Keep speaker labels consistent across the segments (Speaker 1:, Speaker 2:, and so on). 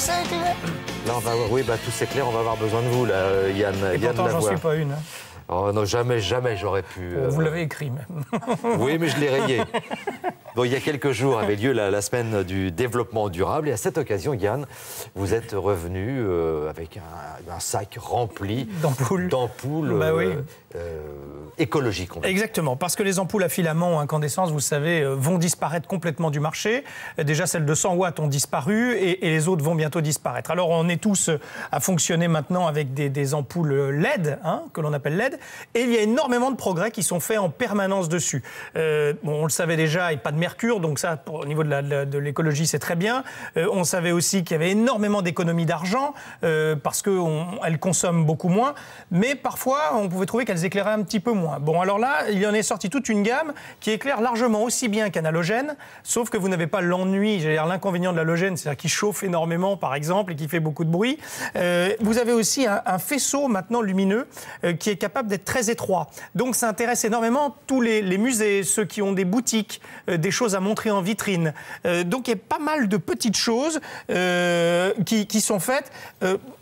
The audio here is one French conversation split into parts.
Speaker 1: s'éclaire.
Speaker 2: Là, oui, tout s'éclaire, on va avoir besoin de vous, là, Yann.
Speaker 1: Et pourtant, j'en suis pas une. Hein.
Speaker 2: Oh non, jamais j'aurais pu...
Speaker 1: Vous l'avez écrit, même.
Speaker 2: Oui, mais je l'ai rayé. Bon, il y a quelques jours avait lieu la semaine du développement durable. Et à cette occasion, Yann, vous êtes revenu avec un sac rempli
Speaker 1: d'ampoules oui.
Speaker 2: Écologiques.
Speaker 1: Exactement, parce que les ampoules à filament ou incandescence, vous savez, vont disparaître complètement du marché. Déjà, celles de 100 watts ont disparu et les autres vont bientôt disparaître. Alors, on est tous à fonctionner maintenant avec des ampoules LED, hein, que l'on appelle LED. Et il y a énormément de progrès qui sont faits en permanence dessus. On le savait déjà, il n'y a pas de mercure, donc ça, au niveau de l'écologie, c'est très bien. On savait aussi qu'il y avait énormément d'économies d'argent, parce qu'elles consomment beaucoup moins, mais parfois, on pouvait trouver qu'elles éclairaient un petit peu moins. Bon, alors là, il y en est sorti toute une gamme qui éclaire largement aussi bien qu'un halogène, sauf que vous n'avez pas l'ennui, j'allais dire l'inconvénient de l'halogène, c'est-à-dire qu'il chauffe énormément, par exemple, et qui fait beaucoup de bruit. Vous avez aussi un faisceau, maintenant, lumineux, qui est capable d'être très étroit. Donc ça intéresse énormément tous les musées, ceux qui ont des boutiques, des choses à montrer en vitrine. Donc il y a pas mal de petites choses qui sont faites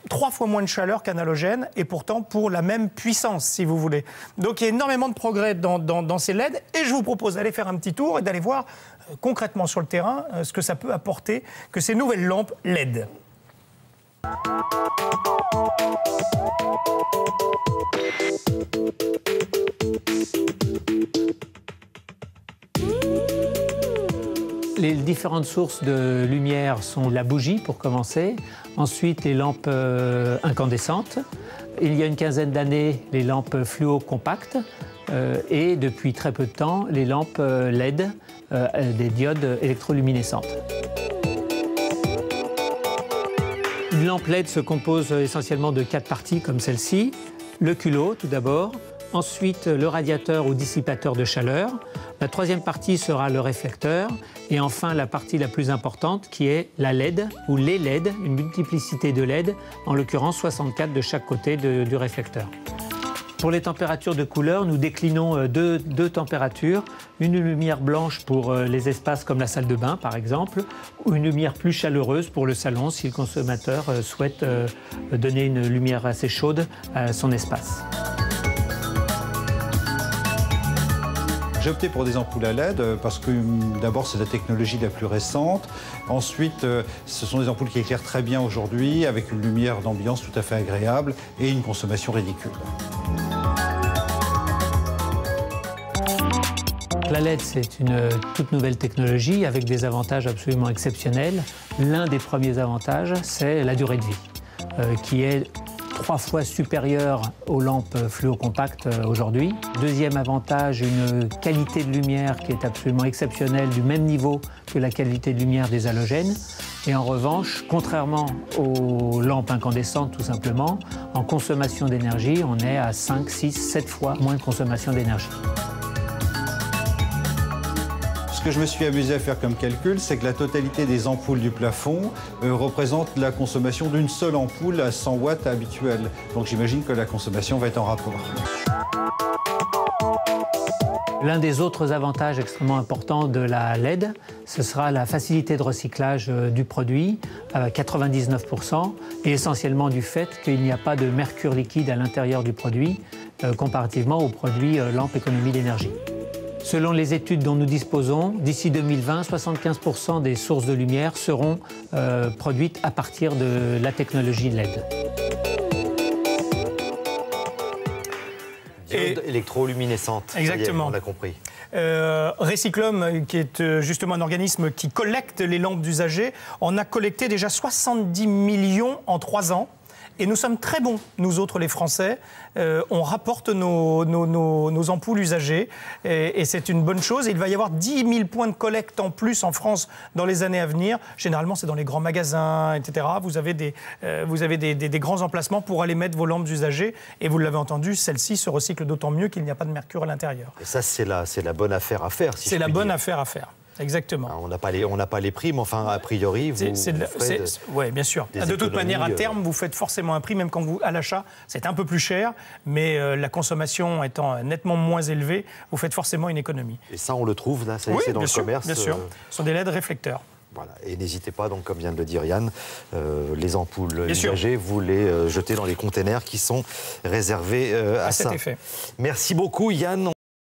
Speaker 1: 3 fois moins de chaleur qu'un halogène et pourtant pour la même puissance, si vous voulez. Donc il y a énormément de progrès dans ces LED et je vous propose d'aller faire un petit tour et d'aller voir concrètement sur le terrain ce que ça peut apporter que ces nouvelles lampes LED.
Speaker 3: Les différentes sources de lumière sont la bougie, pour commencer. Ensuite, les lampes incandescentes. Il y a une quinzaine d'années, les lampes fluo compactes. Et depuis très peu de temps, les lampes LED, des diodes électroluminescentes. Une lampe LED se compose essentiellement de 4 parties, comme celle-ci. Le culot, tout d'abord. Ensuite, le radiateur ou dissipateur de chaleur. La troisième partie sera le réflecteur. Et enfin, la partie la plus importante qui est la LED ou les LED, une multiplicité de LED, en l'occurrence 64 de chaque côté du réflecteur. Pour les températures de couleur, nous déclinons deux températures. Une lumière blanche pour les espaces comme la salle de bain, par exemple, ou une lumière plus chaleureuse pour le salon si le consommateur souhaite donner une lumière assez chaude à son espace.
Speaker 4: J'ai opté pour des ampoules à LED parce que d'abord c'est la technologie la plus récente. Ensuite, ce sont des ampoules qui éclairent très bien aujourd'hui avec une lumière d'ambiance tout à fait agréable et une consommation ridicule.
Speaker 3: La LED, c'est une toute nouvelle technologie avec des avantages absolument exceptionnels. L'un des premiers avantages, c'est la durée de vie, qui est 3 fois supérieure aux lampes fluocompactes aujourd'hui. Deuxième avantage, une qualité de lumière qui est absolument exceptionnelle, du même niveau que la qualité de lumière des halogènes. Et en revanche, contrairement aux lampes incandescentes tout simplement, en consommation d'énergie, on est à 5, 6, 7 fois moins de consommation d'énergie.
Speaker 4: Ce que je me suis amusé à faire comme calcul, c'est que la totalité des ampoules du plafond représente la consommation d'une seule ampoule à 100 watts habituelle. Donc j'imagine que la consommation va être en rapport.
Speaker 3: L'un des autres avantages extrêmement importants de la LED, ce sera la facilité de recyclage du produit, à 99%, et essentiellement du fait qu'il n'y a pas de mercure liquide à l'intérieur du produit, comparativement au produit lampe économie d'énergie. Selon les études dont nous disposons, d'ici 2020, 75% des sources de lumière seront produites à partir de la technologie LED.
Speaker 2: Diode électroluminescente.
Speaker 1: Exactement.
Speaker 2: On a compris.
Speaker 1: Recyclum, qui est justement un organisme qui collecte les lampes d'usagers, en a collecté déjà 70 millions en 3 ans. Et nous sommes très bons, nous autres les Français. On rapporte nos ampoules usagées et c'est une bonne chose. Et il va y avoir 10 000 points de collecte en plus en France dans les années à venir. Généralement, c'est dans les grands magasins, etc. Vous avez des grands emplacements pour aller mettre vos lampes usagées. Et vous l'avez entendu, celles-ci se recyclent d'autant mieux qu'il n'y a pas de mercure à l'intérieur.
Speaker 2: Et ça, c'est la bonne affaire à faire, si
Speaker 1: c'est
Speaker 2: je
Speaker 1: la
Speaker 2: puis
Speaker 1: bonne
Speaker 2: dire.
Speaker 1: affaire à faire. Exactement.
Speaker 2: On n'a pas les prix, mais enfin, a priori,
Speaker 1: oui, bien sûr. De toute manière, à terme, vous faites forcément un prix, même quand vous, à l'achat, c'est un peu plus cher, mais la consommation étant nettement moins élevée, vous faites forcément une économie.
Speaker 2: Et ça, on le trouve, là, c'est dans le commerce.
Speaker 1: Bien sûr. Ce sont des LED réflecteurs.
Speaker 2: Voilà. Et n'hésitez pas, donc, comme vient de le dire Yann, les ampoules
Speaker 1: Bien
Speaker 2: usagées, vous les jetez dans les containers qui sont réservés à ça.
Speaker 1: Cet effet.
Speaker 2: Merci beaucoup Yann.